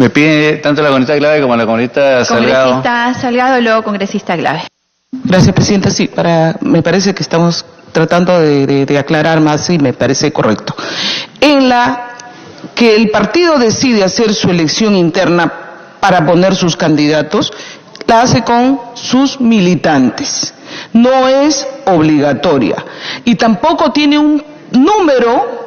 Me pide tanto la congresista Glave como la congresista Salgado. Congresista Salgado, luego congresista Glave. Gracias, Presidenta. Sí, me parece que estamos tratando de aclarar más y me parece correcto. En la que el partido decide hacer su elección interna para poner sus candidatos, la hace con sus militantes. No es obligatoria. Y tampoco tiene un número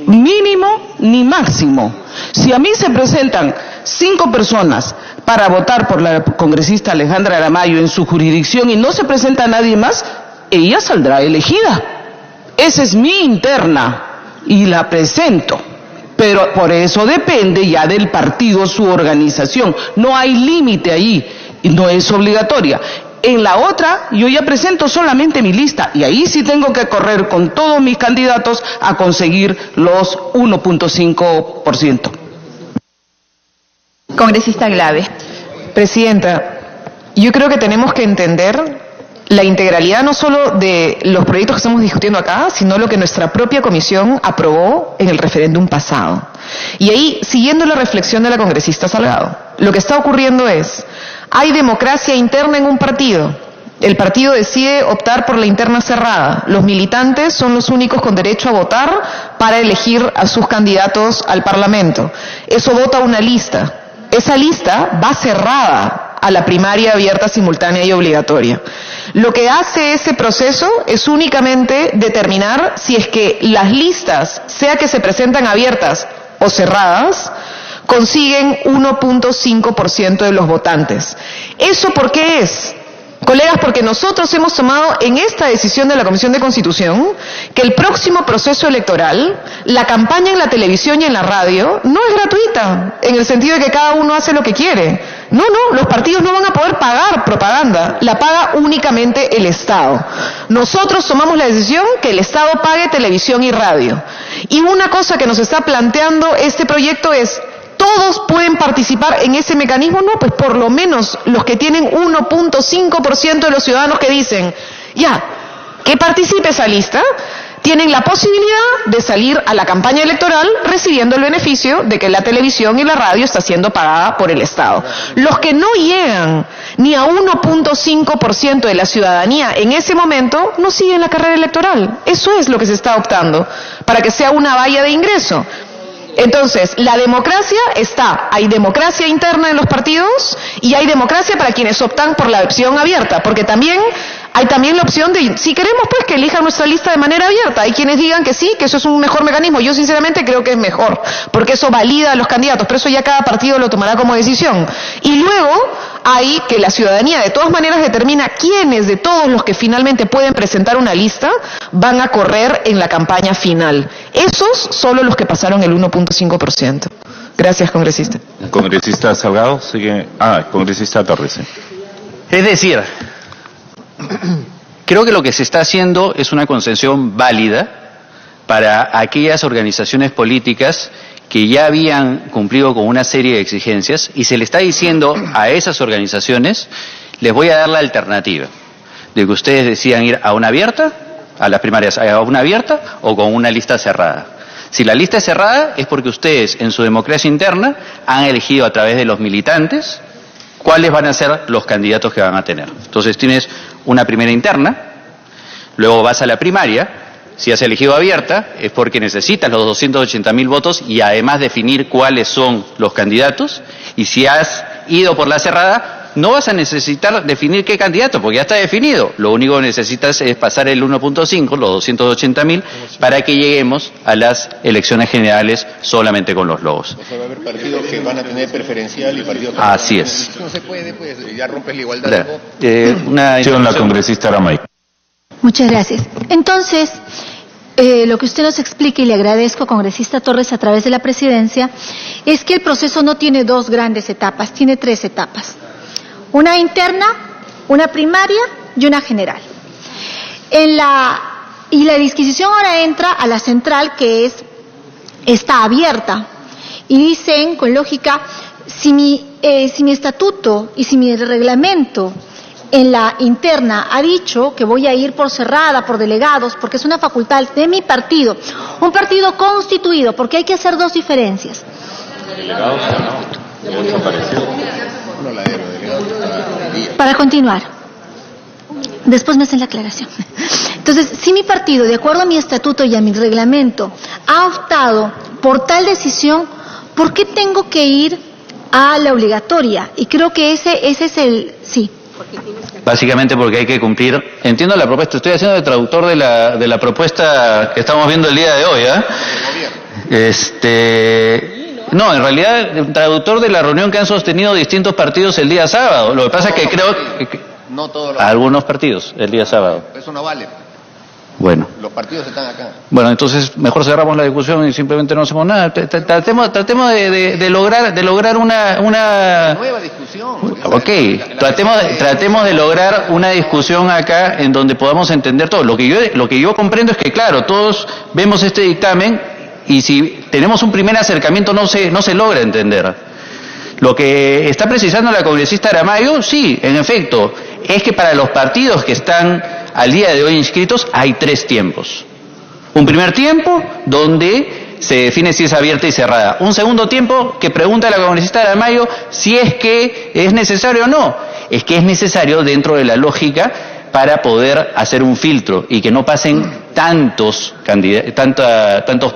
mínimo ni máximo. Si a mí se presentan 5 personas para votar por la congresista Alejandra Aramayo en su jurisdicción y no se presenta nadie más, ella saldrá elegida. Esa es mi interna y la presento. Pero por eso depende ya del partido su organización. No hay límite ahí y no es obligatoria. En la otra, yo ya presento solamente mi lista y ahí sí tengo que correr con todos mis candidatos a conseguir los 1.5%. Congresista Glave. Presidenta, yo creo que tenemos que entender la integralidad no solo de los proyectos que estamos discutiendo acá, sino lo que nuestra propia comisión aprobó en el referéndum pasado. Y ahí, siguiendo la reflexión de la congresista Salgado, lo que está ocurriendo es, hay democracia interna en un partido. El partido decide optar por la interna cerrada. Los militantes son los únicos con derecho a votar para elegir a sus candidatos al Parlamento. Eso vota una lista. Esa lista va cerrada a la primaria abierta, simultánea y obligatoria. Lo que hace ese proceso es únicamente determinar si es que las listas, sea que se presentan abiertas o cerradas, consiguen 1.5% de los votantes. ¿Eso por qué es? Colegas, porque nosotros hemos tomado en esta decisión de la Comisión de Constitución que el próximo proceso electoral, la campaña en la televisión y en la radio, no es gratuita, en el sentido de que cada uno hace lo que quiere. No, los partidos no van a poder pagar propaganda, la paga únicamente el Estado. Nosotros tomamos la decisión que el Estado pague televisión y radio. Y una cosa que nos está planteando este proyecto es, ¿todos pueden participar en ese mecanismo? No, pues por lo menos los que tienen 1.5% de los ciudadanos que dicen, ya, que participe esa lista, tienen la posibilidad de salir a la campaña electoral recibiendo el beneficio de que la televisión y la radio está siendo pagada por el Estado. Los que no llegan ni a 1.5% de la ciudadanía en ese momento no siguen la carrera electoral. Eso es lo que se está optando, para que sea una valla de ingreso. Entonces, la democracia está, hay democracia interna en los partidos y hay democracia para quienes optan por la opción abierta, porque también hay la opción de, si queremos pues que elijan nuestra lista de manera abierta, hay quienes digan que sí, que eso es un mejor mecanismo. Yo sinceramente creo que es mejor, porque eso valida a los candidatos, pero eso ya cada partido lo tomará como decisión. Y luego hay que la ciudadanía de todas maneras determina quiénes de todos los que finalmente pueden presentar una lista van a correr en la campaña final. Esos solo los que pasaron el 1.5%. Gracias, congresista. Congresista Salgado, sigue. Congresista Torres. Es decir, creo que lo que se está haciendo es una concesión válida para aquellas organizaciones políticas que ya habían cumplido con una serie de exigencias y se le está diciendo a esas organizaciones, les voy a dar la alternativa de que ustedes decidan ir a una abierta, a las primarias, a una abierta o con una lista cerrada. Si la lista es cerrada es porque ustedes en su democracia interna han elegido a través de los militantes cuáles van a ser los candidatos que van a tener. Entonces tienes una primera interna, luego vas a la primaria. Si has elegido abierta es porque necesitas los 280.000 votos y además definir cuáles son los candidatos. Y si has ido por la cerrada, no vas a necesitar definir qué candidato, porque ya está definido. Lo único que necesitas es pasar el 1.5, los 280.000, para que lleguemos a las elecciones generales solamente con los logos. O sea, va a haber partidos que van a tener preferencial y partidos que Así es. No se puede, pues, ya rompes la igualdad. La congresista Aramay. Muchas gracias. Entonces, lo que usted nos explica, y le agradezco, congresista Torres, a través de la presidencia, es que el proceso no tiene 2 grandes etapas, tiene 3 etapas. Una interna, una primaria y una general. Y la disquisición ahora entra a la central, que está abierta. Y dicen, con lógica, si mi estatuto y si mi reglamento en la interna ha dicho que voy a ir por cerrada, por delegados, porque es una facultad de mi partido, un partido constituido, porque hay que hacer 2 diferencias. Delegado, ¿no? ¿Otro parecido? Para continuar, después me hacen la aclaración. Entonces, si mi partido, de acuerdo a mi estatuto y a mi reglamento, ha optado por tal decisión, ¿por qué tengo que ir a la obligatoria? Y creo que ese es el... Sí. Básicamente porque hay que cumplir. Entiendo la propuesta. Estoy haciendo de traductor de la propuesta que estamos viendo el día de hoy, No, en realidad, traductor de la reunión que han sostenido distintos partidos el día sábado. Lo que pasa es que creo que no todos algunos partidos el día sábado. Eso no vale. Bueno. Los partidos están acá. Bueno, entonces mejor cerramos la discusión y simplemente no hacemos nada. Tratemos de lograr una nueva discusión. Ok, tratemos de lograr una discusión acá en donde podamos entender todo. Lo que yo comprendo es que, claro, todos vemos este dictamen y si tenemos un primer acercamiento no se logra entender. Lo que está precisando la congresista Aramayo, sí, en efecto, es que para los partidos que están al día de hoy inscritos hay 3 tiempos. Un primer tiempo donde se define si es abierta y cerrada. Un segundo tiempo que pregunta a la congresista Aramayo si es que es necesario o no. Es que es necesario dentro de la lógica para poder hacer un filtro y que no pasen tantos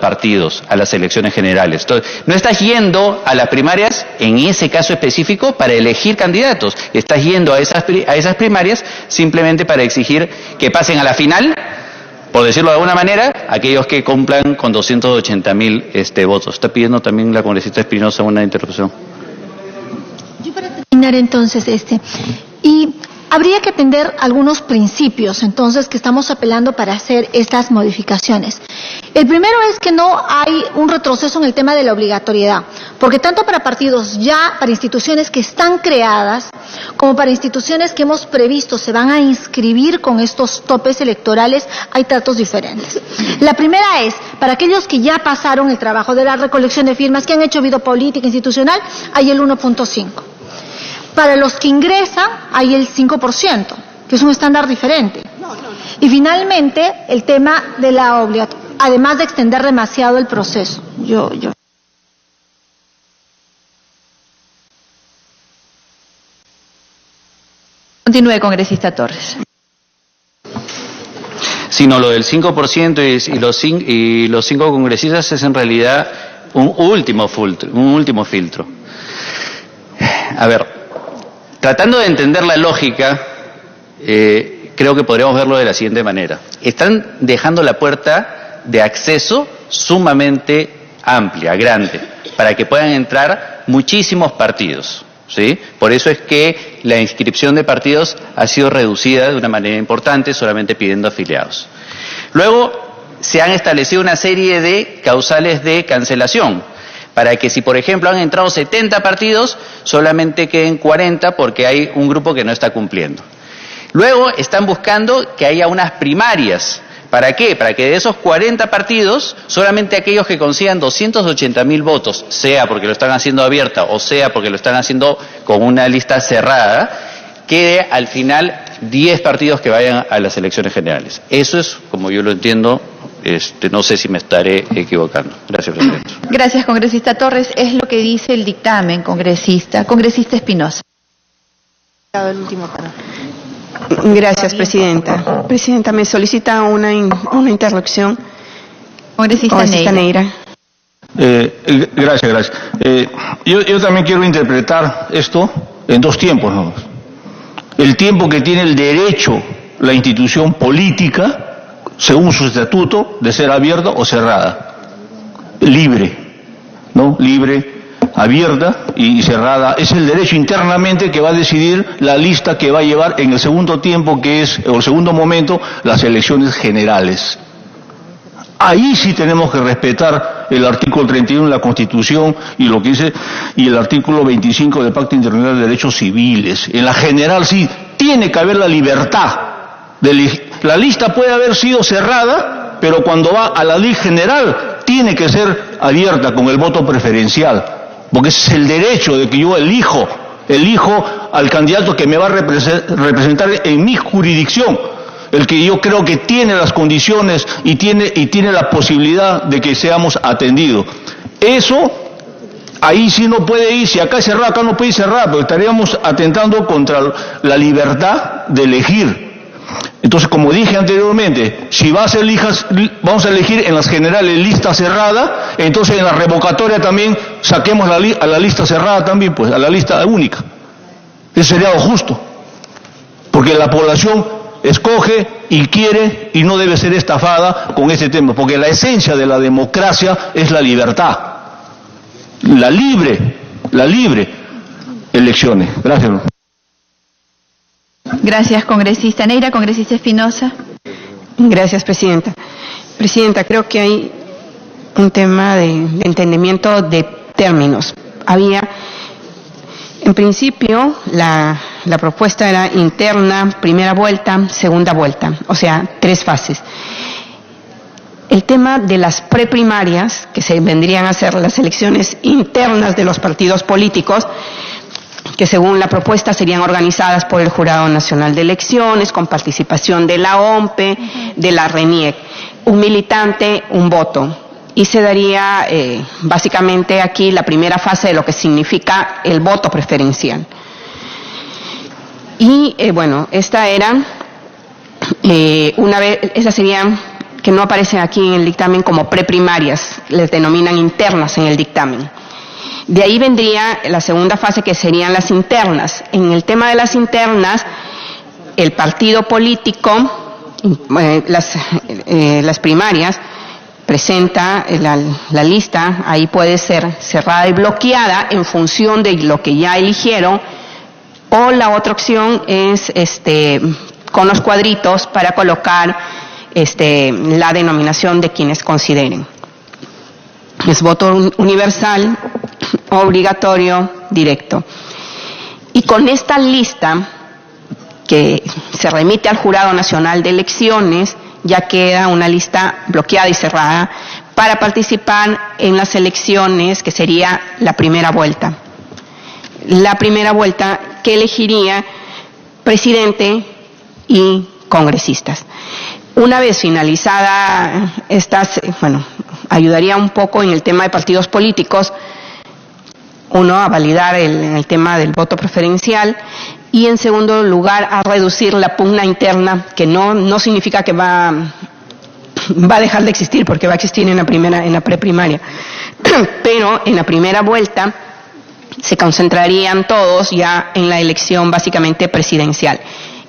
partidos a las elecciones generales. Entonces, no estás yendo a las primarias, en ese caso específico, para elegir candidatos. Estás yendo a esas primarias simplemente para exigir que pasen a la final, por decirlo de alguna manera, aquellos que cumplan con 280.000 votos. Está pidiendo también la congresista Espinosa una interrupción. Yo para terminar entonces y habría que atender algunos principios, entonces, que estamos apelando para hacer estas modificaciones. El primero es que no hay un retroceso en el tema de la obligatoriedad, porque tanto para partidos para instituciones que están creadas, como para instituciones que hemos previsto se van a inscribir con estos topes electorales, hay tratos diferentes. La primera es, para aquellos que ya pasaron el trabajo de la recolección de firmas, que han hecho vida política institucional, hay el 1.5. Para los que ingresan hay el 5%, que es un estándar diferente. Y finalmente, el tema de la obligatoriedad, además de extender demasiado el proceso. Continúe, congresista Torres. Sino lo del 5% y los 5 congresistas es en realidad un último filtro. A ver, tratando de entender la lógica, creo que podríamos verlo de la siguiente manera. Están dejando la puerta de acceso sumamente amplia, grande, para que puedan entrar muchísimos partidos, ¿sí? Por eso es que la inscripción de partidos ha sido reducida de una manera importante, solamente pidiendo afiliados. Luego, se han establecido una serie de causales de cancelación, para que si, por ejemplo, han entrado 70 partidos, solamente queden 40 porque hay un grupo que no está cumpliendo. Luego están buscando que haya unas primarias. ¿Para qué? Para que de esos 40 partidos, solamente aquellos que consigan 280.000 votos, sea porque lo están haciendo abierta o sea porque lo están haciendo con una lista cerrada, quede al final 10 partidos que vayan a las elecciones generales. Eso es, como yo lo entiendo, no sé si me estaré equivocando. Gracias, presidente. Gracias, congresista Torres. Es lo que dice el dictamen, congresista. Congresista Espinosa. Gracias, presidenta. Presidenta, me solicita una interrupción. Congresista Neira. Gracias. Yo también quiero interpretar esto en 2 tiempos, ¿no? El tiempo que tiene el derecho la institución política, según su estatuto, de ser abierta o cerrada. Libre, ¿no? Libre, abierta y cerrada. Es el derecho internamente que va a decidir la lista que va a llevar en el segundo tiempo, o el segundo momento, las elecciones generales. Ahí sí tenemos que respetar el artículo 31 de la Constitución y lo que dice, y el artículo 25 del Pacto Internacional de Derechos Civiles. En la general sí tiene que haber la libertad. La lista puede haber sido cerrada, pero cuando va a la ley general tiene que ser abierta con el voto preferencial, porque ese es el derecho de que yo elijo al candidato que me va a representar en mi jurisdicción, el que yo creo que tiene las condiciones y tiene la posibilidad de que seamos atendidos. Eso ahí sí no puede ir, si acá es cerrada, acá no puede ir cerrada, porque estaríamos atentando contra la libertad de elegir. Entonces, como dije anteriormente, si vamos a elegir en las generales lista cerrada, entonces en la revocatoria también saquemos a la lista cerrada también, pues, a la lista única. Eso sería lo justo, porque la población escoge y quiere y no debe ser estafada con este tema, porque la esencia de la democracia es la libertad, la libre elecciones. Gracias. Gracias, congresista Neira. Congresista Espinosa. Gracias, presidenta. Presidenta, creo que hay un tema de entendimiento de términos. Había, en principio, la propuesta era interna, primera vuelta, segunda vuelta, o sea, 3 fases. El tema de las preprimarias, que se vendrían a ser las elecciones internas de los partidos políticos, que según la propuesta serían organizadas por el Jurado Nacional de Elecciones, con participación de la OMPE, de la RENIEC, un militante, un voto. Y se daría básicamente aquí la primera fase de lo que significa el voto preferencial. Y bueno, esas serían, que no aparecen aquí en el dictamen como preprimarias, les denominan internas en el dictamen. De ahí vendría la segunda fase, que serían las internas. En el tema de las internas, el partido político, las primarias, presenta la lista, ahí puede ser cerrada y bloqueada en función de lo que ya eligieron, o la otra opción es con los cuadritos para colocar la denominación de quienes consideren. Es voto universal, obligatorio, directo. Y con esta lista, que se remite al Jurado Nacional de Elecciones, ya queda una lista bloqueada y cerrada para participar en las elecciones, que sería la primera vuelta. La primera vuelta que elegiría presidente y congresistas. Una vez finalizada ayudaría un poco en el tema de partidos políticos, uno, a validar el tema del voto preferencial, y en segundo lugar a reducir la pugna interna, que no significa que va a dejar de existir, porque va a existir en la preprimaria, pero en la primera vuelta se concentrarían todos ya en la elección básicamente presidencial.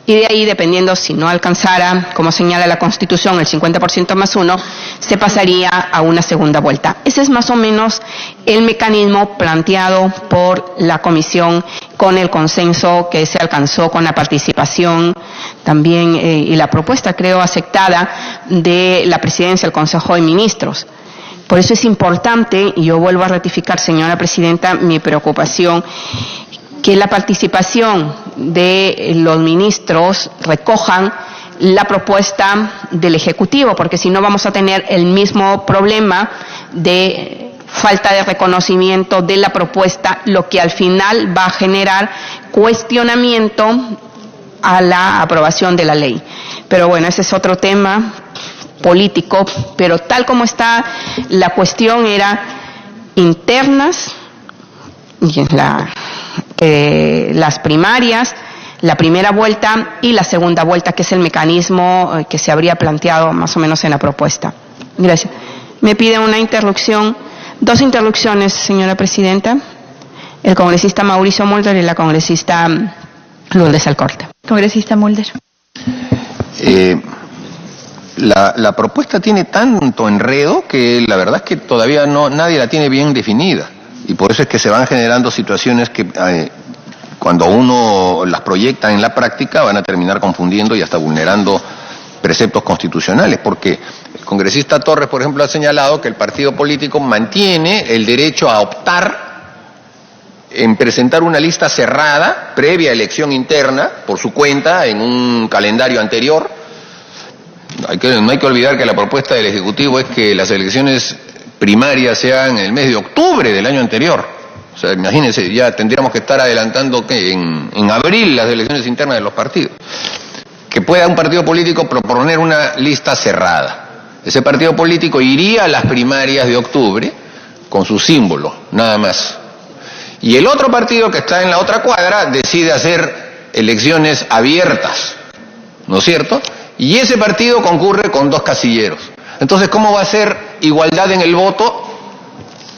Y de ahí, dependiendo si no alcanzara, como señala la Constitución, el 50% más 1, se pasaría a una segunda vuelta. Ese es más o menos el mecanismo planteado por la Comisión, con el consenso que se alcanzó con la participación también y la propuesta, creo, aceptada de la Presidencia del Consejo de Ministros. Por eso es importante, y yo vuelvo a ratificar, señora Presidenta, mi preocupación, que la participación de los ministros recojan la propuesta del Ejecutivo, porque si no vamos a tener el mismo problema de falta de reconocimiento de la propuesta, lo que al final va a generar cuestionamiento a la aprobación de la ley. Pero bueno, ese es otro tema político, pero tal como está la cuestión era internas, y las primarias, la primera vuelta y la segunda vuelta, que es el mecanismo que se habría planteado más o menos en la propuesta. Gracias. Me pide una interrupción, 2 interrupciones, señora Presidenta. El congresista Mauricio Mulder y la congresista Lourdes Alcorta. Congresista Mulder. La propuesta tiene tanto enredo que la verdad es que todavía nadie la tiene bien definida. Y por eso es que se van generando situaciones que cuando uno las proyecta en la práctica van a terminar confundiendo y hasta vulnerando preceptos constitucionales, porque el congresista Torres, por ejemplo, ha señalado que el partido político mantiene el derecho a optar en presentar una lista cerrada previa elección interna por su cuenta en un calendario anterior. No hay que olvidar que la propuesta del Ejecutivo es que las elecciones primarias sean en el mes de octubre del año anterior. O sea, imagínense, ya tendríamos que estar adelantando que en abril las elecciones internas de los partidos. Que pueda un partido político proponer una lista cerrada. Ese partido político iría a las primarias de octubre con su símbolo, nada más. Y el otro partido que está en la otra cuadra decide hacer elecciones abiertas, ¿no es cierto? Y ese partido concurre con 2 casilleros. Entonces, ¿cómo va a ser igualdad en el voto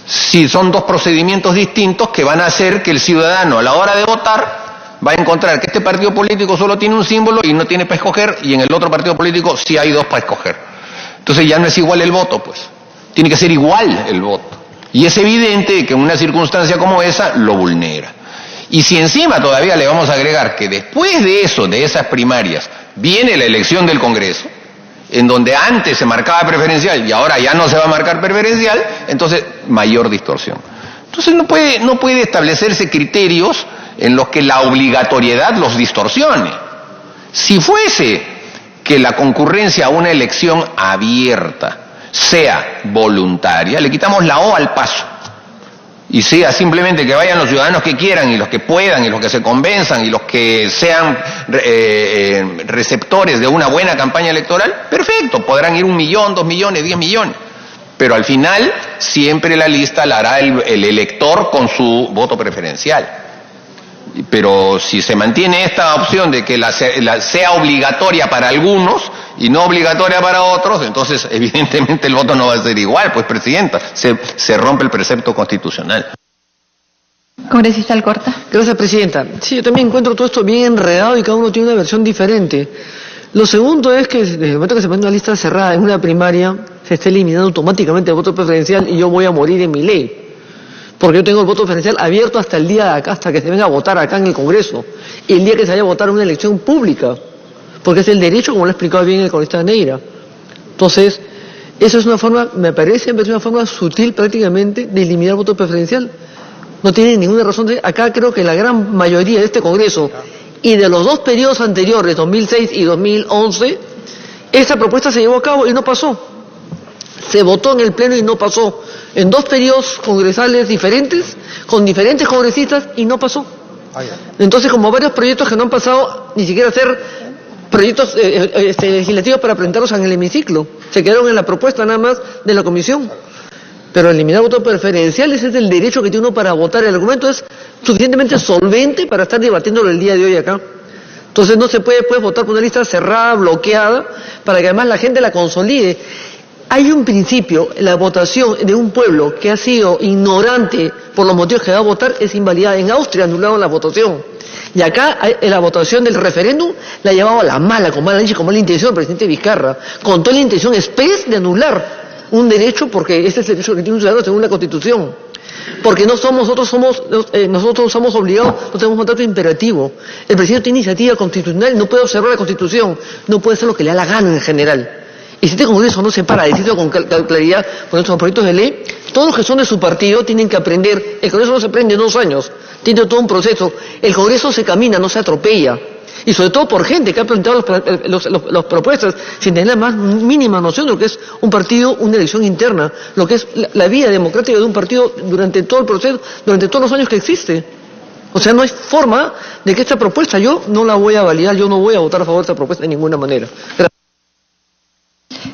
si son 2 procedimientos distintos que van a hacer que el ciudadano a la hora de votar va a encontrar que este partido político solo tiene un símbolo y no tiene para escoger, y en el otro partido político sí hay 2 para escoger? Entonces ya no es igual el voto, pues. Tiene que ser igual el voto. Y es evidente que en una circunstancia como esa lo vulnera. Y si encima todavía le vamos a agregar que después de eso, de esas primarias, viene la elección del Congreso, en donde antes se marcaba preferencial y ahora ya no se va a marcar preferencial, entonces mayor distorsión. Entonces no puede establecerse criterios en los que la obligatoriedad los distorsione. Si fuese que la concurrencia a una elección abierta sea voluntaria, le quitamos la O al paso, y sea simplemente que vayan los ciudadanos que quieran y los que puedan y los que se convenzan y los que sean receptores de una buena campaña electoral, perfecto, podrán ir 1 millón, 2 millones, 10 millones, pero al final siempre la lista la hará el elector con su voto preferencial. Pero si se mantiene esta opción de que sea obligatoria para algunos y no obligatoria para otros, entonces evidentemente el voto no va a ser igual, pues, Presidenta, se rompe el precepto constitucional. Congresista Alcorta. Gracias, Presidenta. Sí, yo también encuentro todo esto bien enredado y cada uno tiene una versión diferente. Lo segundo es que desde el momento que se pone una lista cerrada en una primaria, se está eliminando automáticamente el voto preferencial y yo voy a morir en mi ley. Porque yo tengo el voto preferencial abierto hasta el día de acá, hasta que se venga a votar acá en el Congreso. Y el día que se vaya a votar una elección pública. Porque es el derecho, como lo ha explicado bien el congresista Neira. Entonces, eso es una forma, me parece una forma sutil prácticamente de eliminar el voto preferencial. No tiene ninguna razón de... Acá creo que la gran mayoría de este Congreso y de los 2 periodos anteriores, 2006 y 2011, esta propuesta se llevó a cabo y no pasó. Se votó en el Pleno y no pasó. En 2 periodos congresales diferentes, con diferentes congresistas, y no pasó. Entonces, como varios proyectos que no han pasado, ni siquiera hacer proyectos legislativos para presentarlos en el hemiciclo, se quedaron en la propuesta nada más de la comisión. Pero eliminar votos preferenciales es el derecho que tiene uno para votar. El argumento es suficientemente solvente para estar debatiéndolo el día de hoy acá. Entonces no se puede votar por una lista cerrada, bloqueada, para que además la gente la consolide. Hay un principio, la votación de un pueblo que ha sido ignorante por los motivos que va a votar es invalidada. En Austria anularon la votación. Y acá la votación del referéndum la ha llevado a la mala, con mala leche, con mala intención el presidente Vizcarra, con toda la intención express de anular un derecho, porque ese es el derecho que tiene un ciudadano según la Constitución. Porque nosotros somos obligados, no tenemos mandato imperativo. El presidente tiene iniciativa constitucional, no puede observar la Constitución, no puede hacer lo que le da la gana en general. Y si este Congreso no se para a decirlo con claridad por estos proyectos de ley, todos los que son de su partido tienen que aprender. El Congreso no se aprende en 2 años, tiene todo un proceso. El Congreso se camina, no se atropella. Y sobre todo por gente que ha planteado las propuestas sin tener la más mínima noción de lo que es un partido, una elección interna, lo que es la vida democrática de un partido durante todo el proceso, durante todos los años que existe. O sea, no hay forma de que esta propuesta yo no la voy a validar, yo no voy a votar a favor de esta propuesta de ninguna manera. Gracias.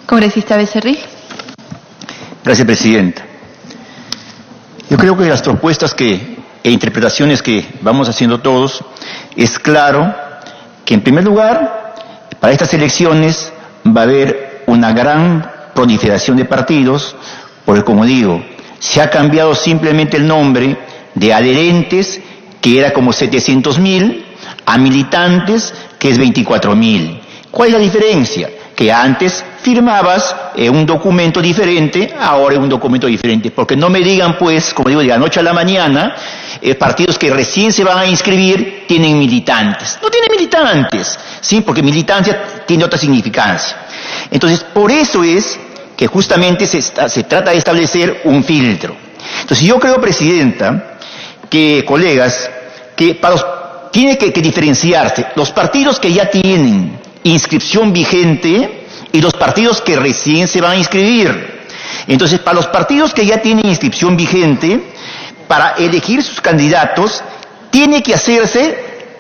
Congresista Becerril. Gracias, Presidenta. Yo creo que las propuestas e interpretaciones que vamos haciendo todos, es claro que en primer lugar, para estas elecciones va a haber una gran proliferación de partidos, porque como digo, se ha cambiado simplemente el nombre de adherentes, que era como 700.000, a militantes, que es 24.000. ¿Cuál es la diferencia? Que antes firmabas un documento diferente, ahora es un documento diferente. Porque no me digan, pues, como digo, de la noche a la mañana, partidos que recién se van a inscribir tienen militantes. No tienen militantes, ¿sí? Porque militancia tiene otra significancia. Entonces, por eso es que justamente se trata de establecer un filtro. Entonces, yo creo, Presidenta, que, colegas, que tiene que diferenciarse los partidos que ya tienen inscripción vigente y los partidos que recién se van a inscribir. Entonces, para los partidos que ya tienen inscripción vigente, para elegir sus candidatos, tiene que hacerse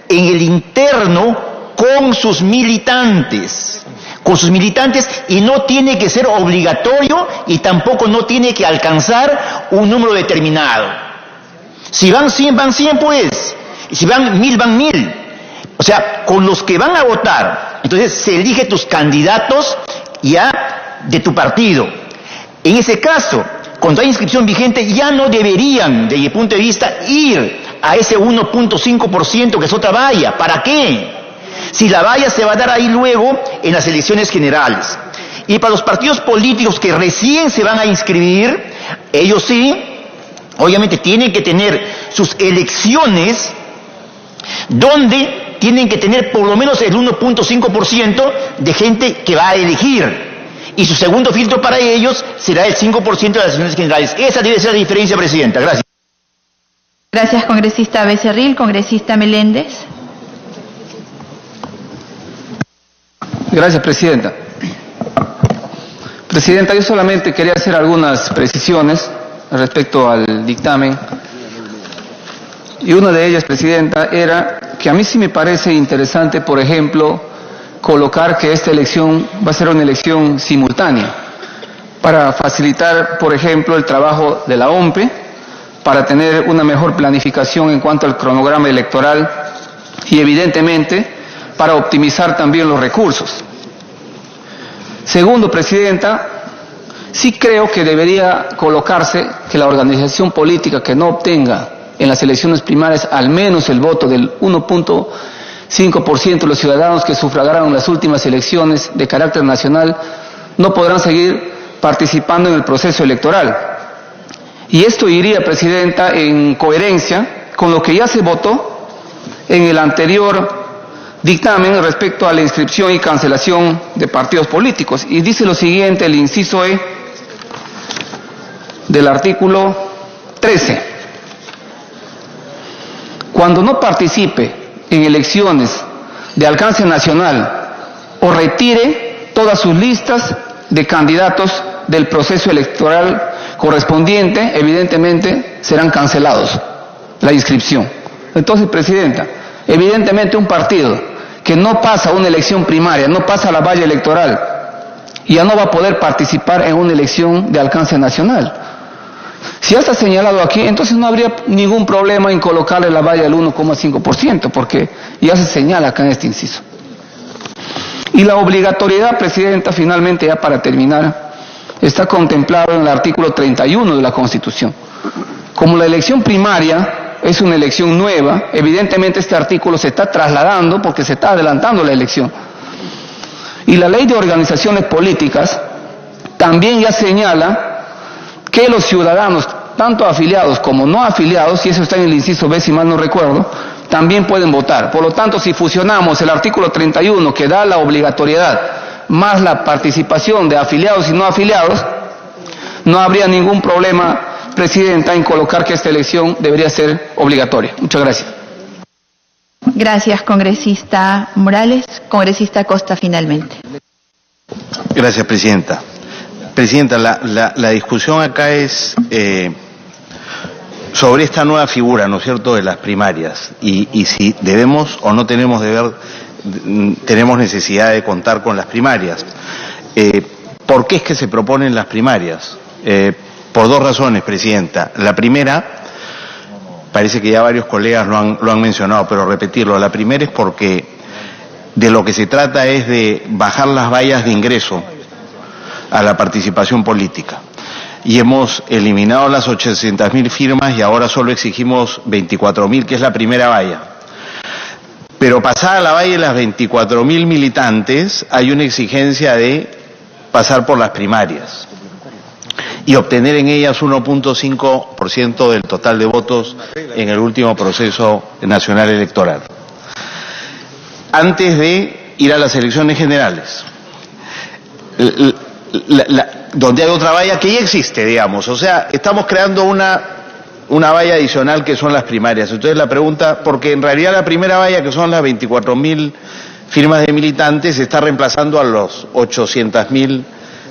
en el interno con sus militantes. con sus militantes y no tiene que ser obligatorio y tampoco no tiene que alcanzar un número determinado. Si van 100, van 100 pues. Y si van 1000, van 1000. O sea, con los que van a votar, entonces se elige tus candidatos ya de tu partido. En ese caso, cuando hay inscripción vigente, ya no deberían, desde mi punto de vista, ir a ese 1.5% que es otra valla. ¿Para qué? Si la valla se va a dar ahí luego en las elecciones generales. Y para los partidos políticos que recién se van a inscribir, ellos sí, obviamente tienen que tener sus elecciones donde tienen que tener por lo menos el 1.5% de gente que va a elegir. Y su segundo filtro para ellos será el 5% de las elecciones generales. Esa debe ser la diferencia, Presidenta. Gracias. Gracias, congresista Becerril. Congresista Meléndez. Gracias, Presidenta. Presidenta, yo solamente quería hacer algunas precisiones respecto al dictamen. Y una de ellas, Presidenta, era que a mí sí me parece interesante, por ejemplo, colocar que esta elección va a ser una elección simultánea para facilitar, por ejemplo, el trabajo de la OMPE, para tener una mejor planificación en cuanto al cronograma electoral y, evidentemente, para optimizar también los recursos. Segundo, Presidenta, sí creo que debería colocarse que la organización política que no obtenga en las elecciones primarias al menos el voto del 1.5% de los ciudadanos que sufragaron las últimas elecciones de carácter nacional no podrán seguir participando en el proceso electoral. Y esto iría, Presidenta, en coherencia con lo que ya se votó en el anterior dictamen respecto a la inscripción y cancelación de partidos políticos. Y dice lo siguiente, el inciso E del artículo 13. Cuando no participe en elecciones de alcance nacional o retire todas sus listas de candidatos del proceso electoral correspondiente, evidentemente serán cancelados la inscripción. Entonces, Presidenta, evidentemente un partido que no pasa una elección primaria, no pasa la valla electoral, ya no va a poder participar en una elección de alcance nacional. Si ya está señalado aquí, entonces no habría ningún problema en colocarle la valla del 1.5%, porque ya se señala acá en este inciso. Y la obligatoriedad, Presidenta, finalmente, ya para terminar, está contemplado en el artículo 31 de la Constitución. Como la elección primaria es una elección nueva, evidentemente este artículo se está trasladando porque se está adelantando la elección. Y la Ley de Organizaciones Políticas también ya señala que los ciudadanos, tanto afiliados como no afiliados, y eso está en el inciso B, si mal no recuerdo, también pueden votar. Por lo tanto, si fusionamos el artículo 31, que da la obligatoriedad, más la participación de afiliados y no afiliados, no habría ningún problema, Presidenta, en colocar que esta elección debería ser obligatoria. Muchas gracias. Gracias, congresista Morales. Congresista Costa, finalmente. Gracias, Presidenta. Presidenta, la discusión acá es sobre esta nueva figura, ¿no es cierto?, de las primarias y si debemos o no tenemos necesidad de contar con las primarias. ¿Por qué es que se proponen las primarias? Por dos razones, Presidenta. La primera, parece que ya varios colegas lo han mencionado, pero repetirlo. La primera es porque de lo que se trata es de bajar las vallas de ingreso a la participación política. Y hemos eliminado las 800.000 firmas y ahora solo exigimos 24.000, que es la primera valla. Pero pasada la valla de las 24.000 militantes, hay una exigencia de pasar por las primarias y obtener en ellas 1.5% del total de votos en el último proceso nacional electoral, antes de ir a las elecciones generales. Donde hay otra valla que ya existe, digamos. O sea, estamos creando una valla adicional que son las primarias. Entonces la pregunta, porque en realidad la primera valla, que son las 24.000 firmas de militantes, está reemplazando a los 800.000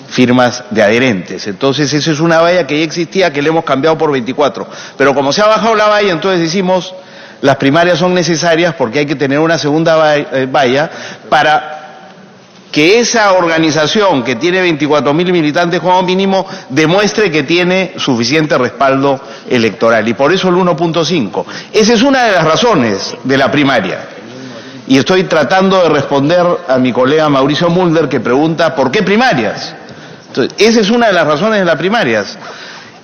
firmas de adherentes. Entonces esa es una valla que ya existía, que le hemos cambiado por 24. Pero como se ha bajado la valla, entonces decimos, las primarias son necesarias porque hay que tener una segunda valla para que esa organización que tiene 24.000 militantes como mínimo demuestre que tiene suficiente respaldo electoral, y por eso el 1.5. Esa es una de las razones de la primaria. Y estoy tratando de responder a mi colega Mauricio Mulder, que pregunta ¿por qué primarias? Entonces, esa es una de las razones de las primarias.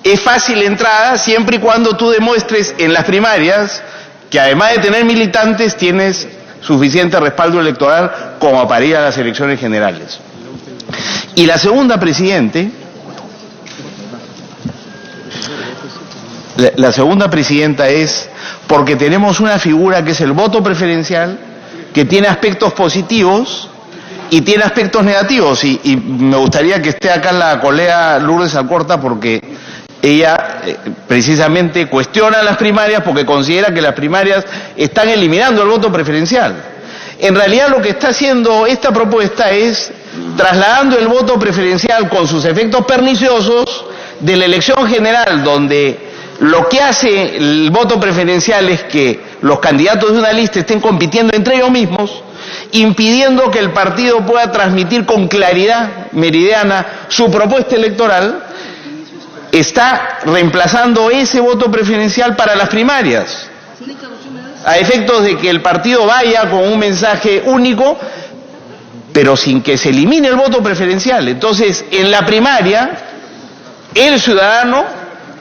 Es fácil entrada siempre y cuando tú demuestres en las primarias que además de tener militantes tienes suficiente respaldo electoral como para ir a las elecciones generales. Y la segunda, presidente, la segunda, presidenta, es porque tenemos una figura que es el voto preferencial, que tiene aspectos positivos y tiene aspectos negativos, y me gustaría que esté acá la colega Lourdes Alcorta, porque ella precisamente cuestiona las primarias porque considera que las primarias están eliminando el voto preferencial. En realidad lo que está haciendo esta propuesta es trasladando el voto preferencial con sus efectos perniciosos de la elección general, donde lo que hace el voto preferencial es que los candidatos de una lista estén compitiendo entre ellos mismos, impidiendo que el partido pueda transmitir con claridad meridiana su propuesta electoral. Está reemplazando ese voto preferencial para las primarias, a efectos de que el partido vaya con un mensaje único, pero sin que se elimine el voto preferencial. Entonces, en la primaria, el ciudadano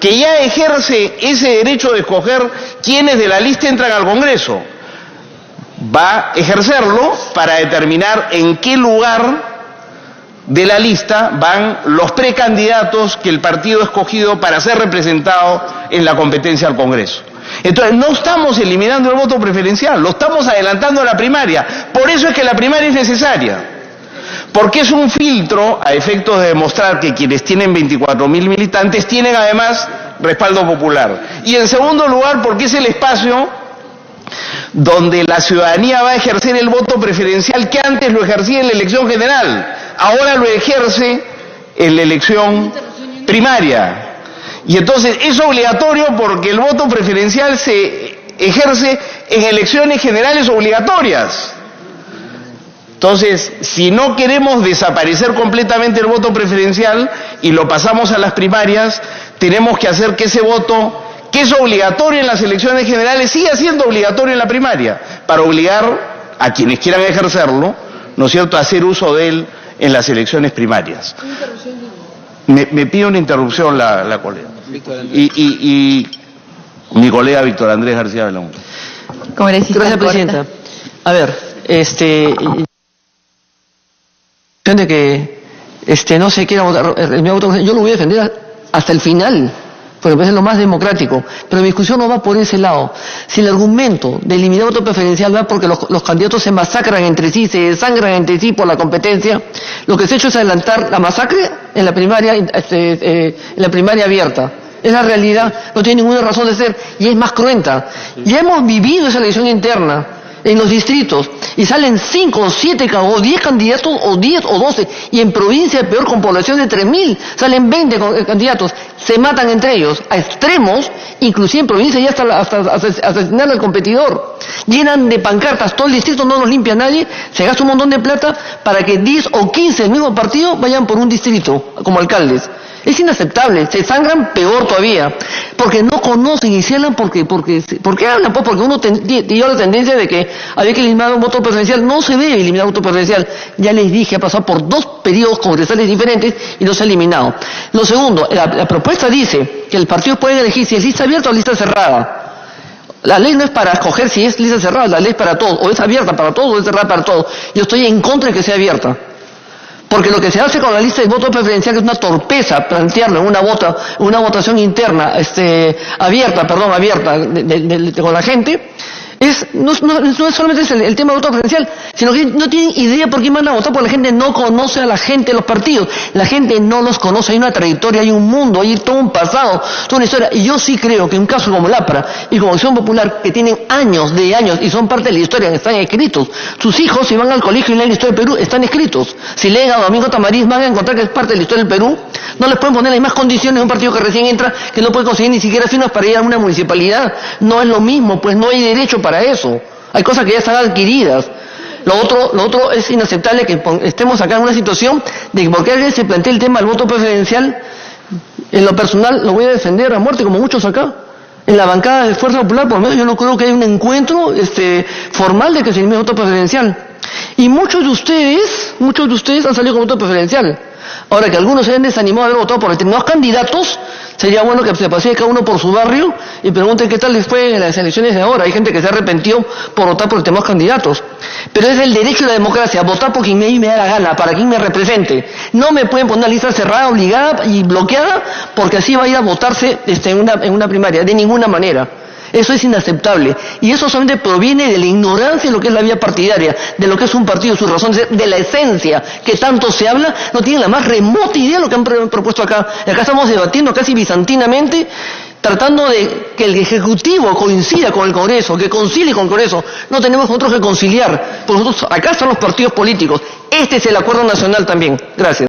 que ya ejerce ese derecho de escoger quiénes de la lista entran al Congreso, va a ejercerlo para determinar en qué lugar de la lista van los precandidatos que el partido ha escogido para ser representado en la competencia al Congreso. Entonces, no estamos eliminando el voto preferencial, lo estamos adelantando a la primaria. Por eso es que la primaria es necesaria, porque es un filtro a efectos de demostrar que quienes tienen 24.000 militantes tienen además respaldo popular. Y en segundo lugar, porque es el espacio donde la ciudadanía va a ejercer el voto preferencial que antes lo ejercía en la elección general, ahora lo ejerce en la elección primaria. Y entonces es obligatorio porque el voto preferencial se ejerce en elecciones generales obligatorias. Entonces, si no queremos desaparecer completamente el voto preferencial y lo pasamos a las primarias, tenemos que hacer que ese voto, que es obligatorio en las elecciones generales, siga siendo obligatorio en la primaria, para obligar a quienes quieran ejercerlo, ¿no es cierto?, a hacer uso de él en las elecciones primarias. Me pide una interrupción la colega. Y mi colega Víctor Andrés García Belón. Congresista. Gracias, presidenta. A ver, de que no se quiera votar mi voto, yo lo voy a defender hasta el final, porque me parece lo más democrático, pero mi discusión no va por ese lado. Si el argumento de eliminar voto preferencial va porque los candidatos se masacran entre sí, se desangran entre sí por la competencia, lo que se ha hecho es adelantar la masacre en la primaria, abierta. Es la realidad, no tiene ninguna razón de ser y es más cruenta. Ya hemos vivido esa elección interna en los distritos y salen 5 o 7 o 10 candidatos o 10 o 12 y en provincia peor, con población de 3.000 salen 20 candidatos, se matan entre ellos a extremos, inclusive en provincia ya hasta asesinar al competidor, llenan de pancartas todo el distrito, no los limpia nadie, se gasta un montón de plata para que 10 o 15 del mismo partido vayan por un distrito como alcaldes. Es inaceptable, se sangran peor todavía, porque no conocen y se hablan porque hablan, pues porque uno dio la tendencia de que había que eliminar un voto preferencial. No se debe eliminar un voto preferencial, ya les dije, ha pasado por 2 periodos congresales diferentes y no se ha eliminado. Lo segundo, la propuesta dice que el partido puede elegir si es lista abierta o lista cerrada. La ley no es para escoger si es lista cerrada, la ley es para todos, o es abierta para todos o es cerrada para todos. Yo estoy en contra de que sea abierta. Porque lo que se hace con la lista de voto preferencial es una torpeza plantearlo en una votación interna, abierta con la gente. No es solamente el tema del voto preferencial, sino que no tienen idea por quién van a votar, porque la gente no conoce a la gente, los partidos. La gente no los conoce, hay una trayectoria, hay un mundo, hay todo un pasado, toda una historia. Y yo sí creo que un caso como el APRA y como Acción Popular, que tienen años y son parte de la historia, están escritos. Sus hijos, si van al colegio y leen la historia del Perú, están escritos. Si leen a Domingo Tamariz, van a encontrar que es parte de la historia del Perú. No les pueden poner las mismas condiciones a un partido que recién entra, que no puede conseguir ni siquiera firmas para ir a una municipalidad. No es lo mismo, pues no hay derecho para eso. Hay cosas que ya están adquiridas. Lo otro es inaceptable que estemos acá en una situación de que porque alguien se plantea el tema del voto preferencial, en lo personal lo voy a defender a muerte como muchos acá. En la bancada de Fuerza Popular, por lo menos yo no creo que haya un encuentro formal de que se elimine el voto preferencial. Y muchos de ustedes han salido con voto preferencial. Ahora, que algunos se hayan desanimado de haber votado por determinados candidatos, sería bueno que se pasee cada uno por su barrio y pregunten qué tal les fue en las elecciones de ahora. Hay gente que se arrepintió por votar por determinados candidatos. Pero es el derecho de la democracia, votar por quien me da la gana, para quien me represente. No me pueden poner una lista cerrada, obligada y bloqueada, porque así va a ir a votarse en una primaria. De ninguna manera. Eso es inaceptable. Y eso solamente proviene de la ignorancia de lo que es la vía partidaria, de lo que es un partido, sus razones, de la esencia que tanto se habla. No tienen la más remota idea de lo que han propuesto acá. Y acá estamos debatiendo casi bizantinamente, tratando de que el Ejecutivo coincida con el Congreso, que concilie con el Congreso. No tenemos nosotros que conciliar. Por nosotros, acá están los partidos políticos. Este es el acuerdo nacional también. Gracias.